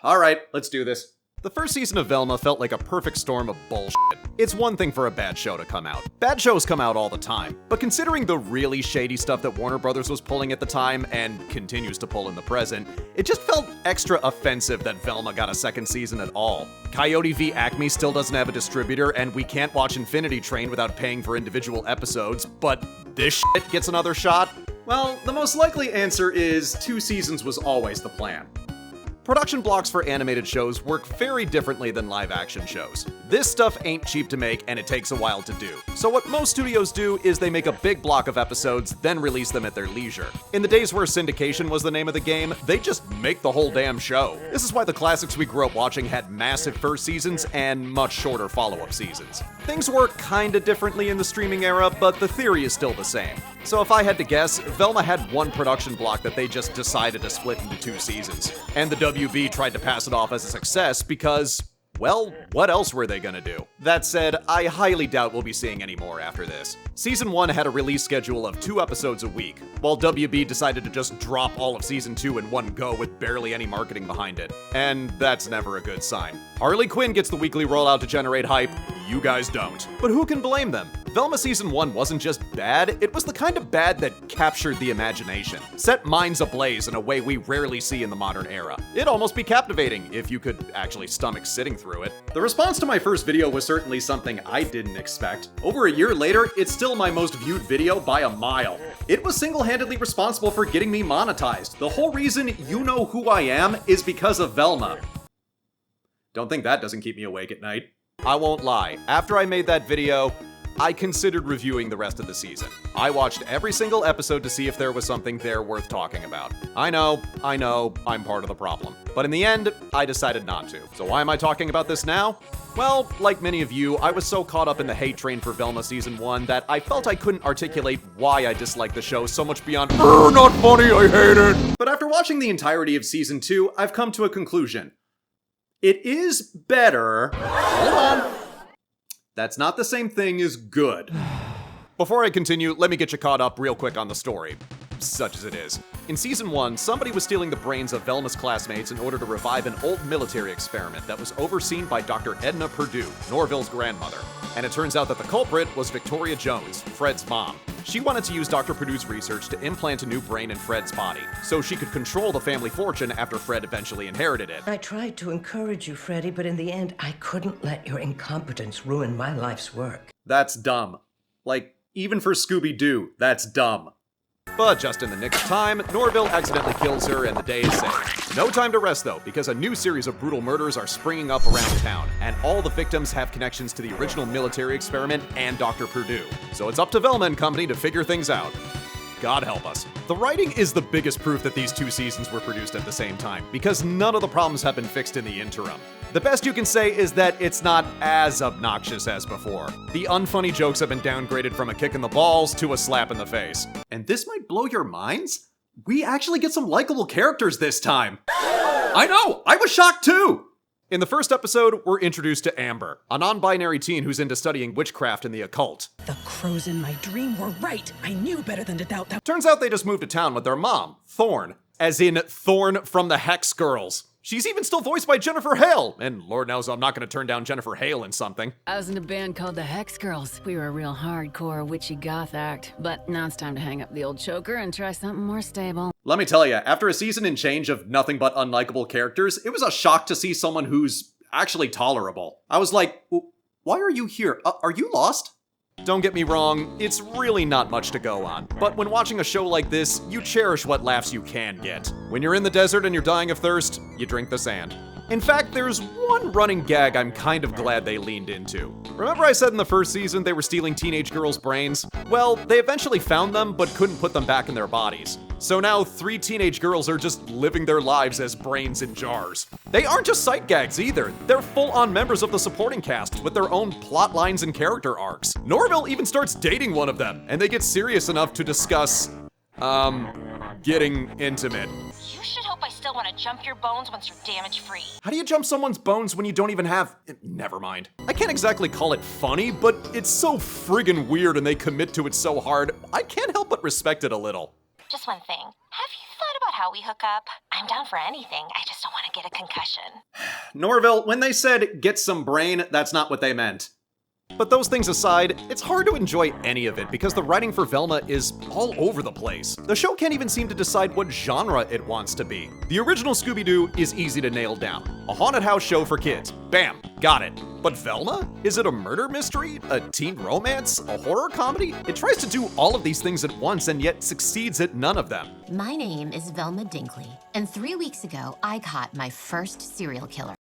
Alright, let's do this. The first season of Velma felt like a perfect storm of bullshit. It's one thing for a bad show to come out. Bad shows come out all the time. But considering the really shady stuff that Warner Brothers was pulling at the time, and continues to pull in the present, it just felt extra offensive that Velma got a second season at all. Coyote v Acme still doesn't have a distributor, and we can't watch Infinity Train without paying for individual episodes, but this shit gets another shot? Well, the most likely answer is 2 seasons was always the plan. Production blocks for animated shows work very differently than live-action shows. This stuff ain't cheap to make, and it takes a while to do. So what most studios do is they make a big block of episodes, then release them at their leisure. In the days where syndication was the name of the game, they just make the whole damn show. This is why the classics we grew up watching had massive first seasons and much shorter follow-up seasons. Things work kinda differently in the streaming era, but the theory is still the same. So if I had to guess, Velma had one production block that they just decided to split into 2 seasons. And the WB tried to pass it off as a success because, well, what else were they gonna do? That said, I highly doubt we'll be seeing any more after this. Season 1 had a release schedule of 2 episodes a week, while WB decided to just drop all of Season 2 in one go with barely any marketing behind it. And that's never a good sign. Harley Quinn gets the weekly rollout to generate hype, you guys don't. But who can blame them? Velma Season 1 wasn't just bad, it was the kind of bad that captured the imagination. Set minds ablaze in a way we rarely see in the modern era. It'd almost be captivating, if you could actually stomach sitting through it. The response to my first video was certainly something I didn't expect. Over a year later, it's still my most viewed video by a mile. It was single-handedly responsible for getting me monetized. The whole reason you know who I am is because of Velma. Don't think that doesn't keep me awake at night. I won't lie, after I made that video, I considered reviewing the rest of the season. I watched every single episode to see if there was something there worth talking about. I know, I'm part of the problem. But in the end, I decided not to. So why am I talking about this now? Well, like many of you, I was so caught up in the hate train for Velma Season 1 that I felt I couldn't articulate why I disliked the show so much beyond, not funny, I hate it! But after watching the entirety of Season 2, I've come to a conclusion. It is better... Hold on. That's not the same thing as good. Before I continue, let me get you caught up real quick on the story. Such as it is. In Season 1, somebody was stealing the brains of Velma's classmates in order to revive an old military experiment that was overseen by Dr. Edna Perdue, Norville's grandmother. And it turns out that the culprit was Victoria Jones, Fred's mom. She wanted to use Dr. Perdue's research to implant a new brain in Fred's body, so she could control the family fortune after Fred eventually inherited it. I tried to encourage you, Freddie, but in the end, I couldn't let your incompetence ruin my life's work. That's dumb. Like, even for Scooby-Doo, that's dumb. But just in the nick of time, Norville accidentally kills her and the day is saved. No time to rest though, because a new series of brutal murders are springing up around town, and all the victims have connections to the original military experiment and Dr. Perdue. So it's up to Velma and company to figure things out. God help us. The writing is the biggest proof that these 2 seasons were produced at the same time, because none of the problems have been fixed in the interim. The best you can say is that it's not as obnoxious as before. The unfunny jokes have been downgraded from a kick in the balls to a slap in the face. And this might blow your minds? We actually get some likable characters this time. I know, I was shocked too! In the first episode, we're introduced to Amber, a non-binary teen who's into studying witchcraft and the occult. The crows in my dream were right. I knew better than to doubt them. Turns out they just moved to town with their mom, Thorn, as in Thorn from the Hex Girls. She's even still voiced by Jennifer Hale, and Lord knows I'm not gonna turn down Jennifer Hale in something. I was in a band called the Hex Girls. We were a real hardcore witchy goth act, but now it's time to hang up the old choker and try something more stable. Let me tell you, after a season and change of nothing but unlikable characters, it was a shock to see someone who's actually tolerable. I was like, why are you here? Are you lost? Don't get me wrong, it's really not much to go on. But when watching a show like this, you cherish what laughs you can get. When you're in the desert and you're dying of thirst, you drink the sand. In fact, there's one running gag I'm kind of glad they leaned into. Remember I said in the first season they were stealing teenage girls' brains? Well, they eventually found them, but couldn't put them back in their bodies. So now 3 teenage girls are just living their lives as brains in jars. They aren't just sight gags either. They're full-on members of the supporting cast with their own plot lines and character arcs. Norville even starts dating one of them, and they get serious enough to discuss, getting intimate. You should hope I still want to jump your bones once you're damage-free. How do you jump someone's bones when you don't even have... Never mind. I can't exactly call it funny, but it's so friggin' weird and they commit to it so hard, I can't help but respect it a little. Just one thing. Have you thought about about how we hook up? I'm down for anything. I just don't want to get a concussion. Norville, when they said, get some brain, that's not what they meant. But those things aside, it's hard to enjoy any of it because the writing for Velma is all over the place. The show can't even seem to decide what genre it wants to be. The original Scooby-Doo is easy to nail down. A haunted house show for kids. Bam, got it. But Velma? Is it a murder mystery? A teen romance? A horror comedy? It tries to do all of these things at once and yet succeeds at none of them. My name is Velma Dinkley, and 3 weeks ago, I caught my first serial killer.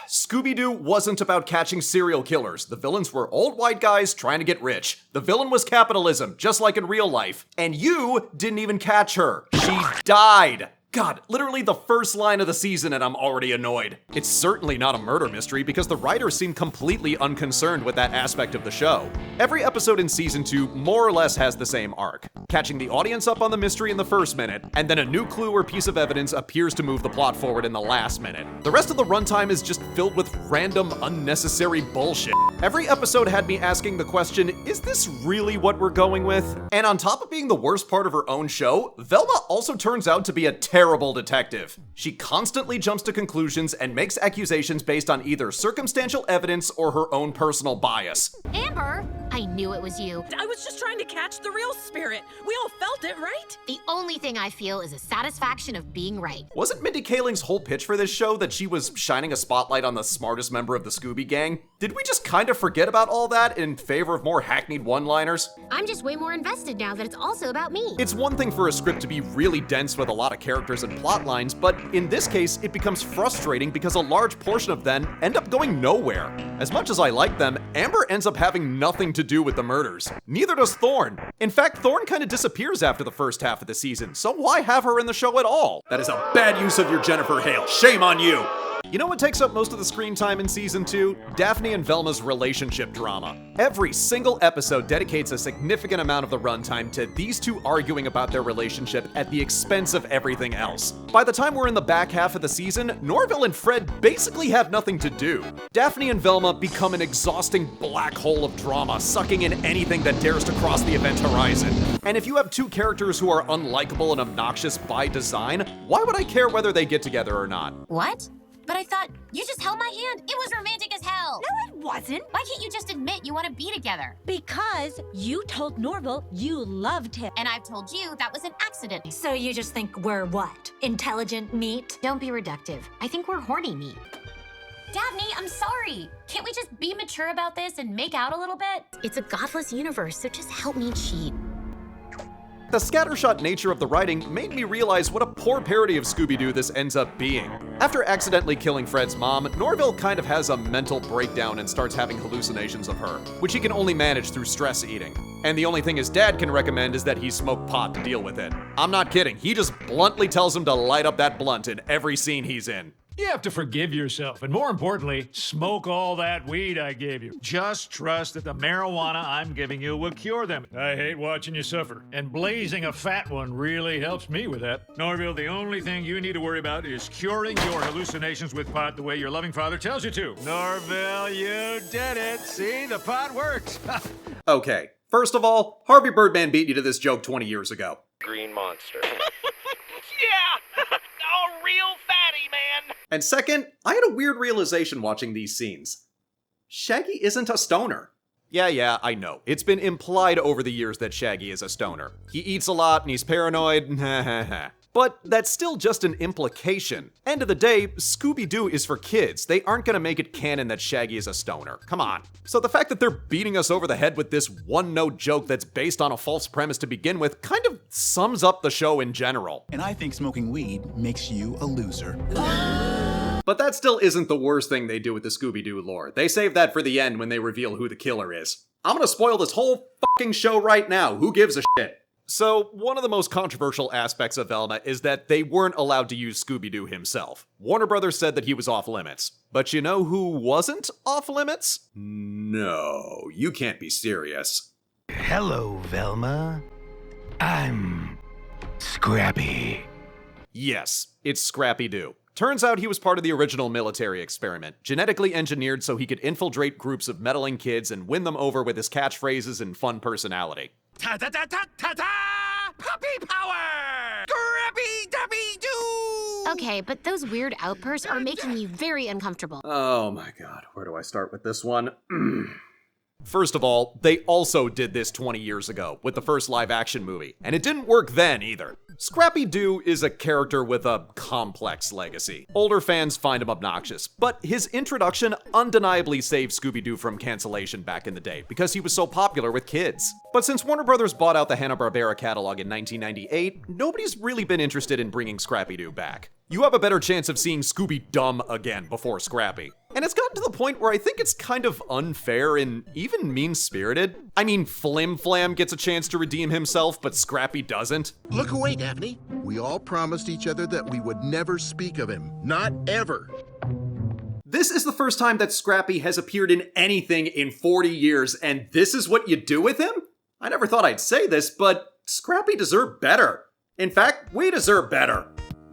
Scooby-Doo wasn't about catching serial killers. The villains were old white guys trying to get rich. The villain was capitalism, just like in real life. And you didn't even catch her. She died. God, literally the first line of the season and I'm already annoyed. It's certainly not a murder mystery because the writers seem completely unconcerned with that aspect of the show. Every episode in season 2 more or less has the same arc. Catching the audience up on the mystery in the first minute, and then a new clue or piece of evidence appears to move the plot forward in the last minute. The rest of the runtime is just filled with random, unnecessary bullshit. Every episode had me asking the question, is this really what we're going with? And on top of being the worst part of her own show, Velma also turns out to be a terrible detective. She constantly jumps to conclusions and makes accusations based on either circumstantial evidence or her own personal bias. Amber, I knew it was you. I was just trying to catch the real spirit. We all felt it, right? The only thing I feel is a satisfaction of being right. Wasn't Mindy Kaling's whole pitch for this show that she was shining a spotlight on the smartest member of the Scooby Gang? Did we just kind of forget about all that in favor of more hackneyed one-liners? I'm just way more invested now that it's also about me. It's one thing for a script to be really dense with a lot of characters and plot lines, but in this case, it becomes frustrating because a large portion of them end up going nowhere. As much as I like them, Amber ends up having nothing to do with the murders. Neither does Thorne. In fact, Thorne kind of disappears after the first half of the season, so why have her in the show at all? That is a bad use of your Jennifer Hale. Shame on you! You know what takes up most of the screen time in season 2? Daphne and Velma's relationship drama. Every single episode dedicates a significant amount of the runtime to these two arguing about their relationship at the expense of everything else. By the time we're in the back half of the season, Norville and Fred basically have nothing to do. Daphne and Velma become an exhausting black hole of drama, sucking in anything that dares to cross the event horizon. And if you have two characters who are unlikable and obnoxious by design, why would I care whether they get together or not? What? But I thought you just held my hand. It was romantic as hell. No, it wasn't. Why can't you just admit you want to be together? Because you told Norville you loved him. And I've told you that was an accident. So you just think we're what? Intelligent meat? Don't be reductive. I think we're horny meat. Daphne, I'm sorry. Can't we just be mature about this and make out a little bit? It's a godless universe, so just help me cheat. The scattershot nature of the writing made me realize what a poor parody of Scooby-Doo this ends up being. After accidentally killing Fred's mom, Norville kind of has a mental breakdown and starts having hallucinations of her, which he can only manage through stress eating. And the only thing his dad can recommend is that he smoke pot to deal with it. I'm not kidding, he just bluntly tells him to light up that blunt in every scene he's in. You have to forgive yourself, and more importantly, smoke all that weed I gave you. Just trust that the marijuana I'm giving you will cure them. I hate watching you suffer, and blazing a fat one really helps me with that. Norville, the only thing you need to worry about is curing your hallucinations with pot the way your loving father tells you to. Norville, you did it. See, the pot works. Okay, first of all, Harvey Birdman beat you to this joke 20 years ago. Green monster. Yeah! A real fatty, man! And second, I had a weird realization watching these scenes. Shaggy isn't a stoner. Yeah, I know. It's been implied over the years that Shaggy is a stoner. He eats a lot and he's paranoid, but that's still just an implication. End of the day, Scooby-Doo is for kids. They aren't gonna make it canon that Shaggy is a stoner. Come on. So the fact that they're beating us over the head with this one-note joke that's based on a false premise to begin with kind of sums up the show in general. And I think smoking weed makes you a loser. But that still isn't the worst thing they do with the Scooby-Doo lore. They save that for the end when they reveal who the killer is. I'm gonna spoil this whole fucking show right now. Who gives a shit? So, one of the most controversial aspects of Velma is that they weren't allowed to use Scooby-Doo himself. Warner Brothers said that he was off limits. But you know who wasn't off limits? No, you can't be serious. Hello, Velma. I'm Scrappy. Yes, it's Scrappy-Doo. Turns out he was part of the original military experiment, genetically engineered so he could infiltrate groups of meddling kids and win them over with his catchphrases and fun personality. Ta-ta-ta-ta-ta-ta! Puppy power! Scrappy-Doo! Okay, but those weird outbursts are making me very uncomfortable. Oh my god, where do I start with this one? First of all, they also did this 20 years ago with the first live-action movie, and it didn't work then either. Scrappy-Doo is a character with a complex legacy. Older fans find him obnoxious, but his introduction undeniably saved Scooby-Doo from cancellation back in the day because he was so popular with kids. But since Warner Brothers bought out the Hanna-Barbera catalog in 1998, nobody's really been interested in bringing Scrappy-Doo back. You have a better chance of seeing Scooby-Dumb again before Scrappy. And it's gotten to the point where I think it's kind of unfair and even mean-spirited. I mean, Flim Flam gets a chance to redeem himself, but Scrappy doesn't. Look away, Daphne. We all promised each other that we would never speak of him. Not ever. This is the first time that Scrappy has appeared in anything in 40 years, and this is what you do with him? I never thought I'd say this, but Scrappy deserved better. In fact, we deserve better.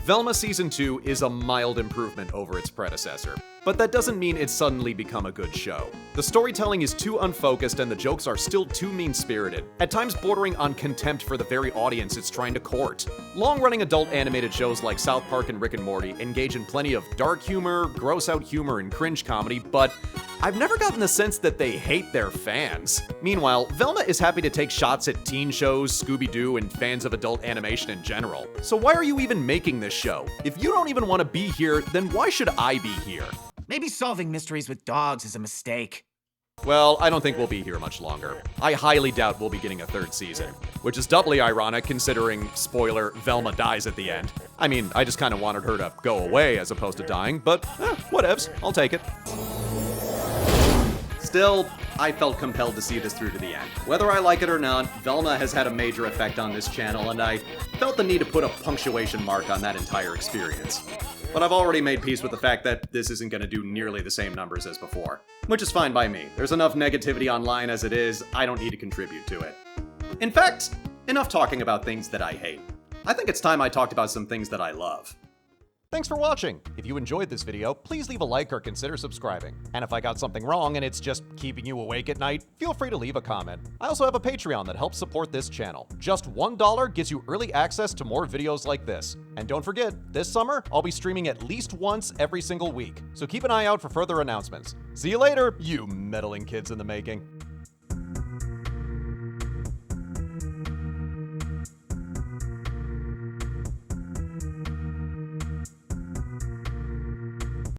Velma Season 2 is a mild improvement over its predecessor, but that doesn't mean it's suddenly become a good show. The storytelling is too unfocused and the jokes are still too mean-spirited, at times bordering on contempt for the very audience it's trying to court. Long-running adult animated shows like South Park and Rick and Morty engage in plenty of dark humor, gross-out humor, and cringe comedy, but I've never gotten the sense that they hate their fans. Meanwhile, Velma is happy to take shots at teen shows, Scooby-Doo, and fans of adult animation in general. So why are you even making this show? If you don't even want to be here, then why should I be here? Maybe solving mysteries with dogs is a mistake. Well, I don't think we'll be here much longer. I highly doubt we'll be getting a third season, which is doubly ironic considering, spoiler, Velma dies at the end. I mean, I just kind of wanted her to go away as opposed to dying, but whatevs, I'll take it. Still, I felt compelled to see this through to the end. Whether I like it or not, Velma has had a major effect on this channel, and I felt the need to put a punctuation mark on that entire experience. But I've already made peace with the fact that this isn't going to do nearly the same numbers as before, which is fine by me. There's enough negativity online as it is, I don't need to contribute to it. In fact, enough talking about things that I hate. I think it's time I talked about some things that I love. Thanks for watching. If you enjoyed this video, please leave a like or consider subscribing. And if I got something wrong and it's just keeping you awake at night, feel free to leave a comment. I also have a Patreon that helps support this channel. Just $1 gets you early access to more videos like this. And don't forget, this summer, I'll be streaming at least once every single week. So keep an eye out for further announcements. See you later, you meddling kids in the making.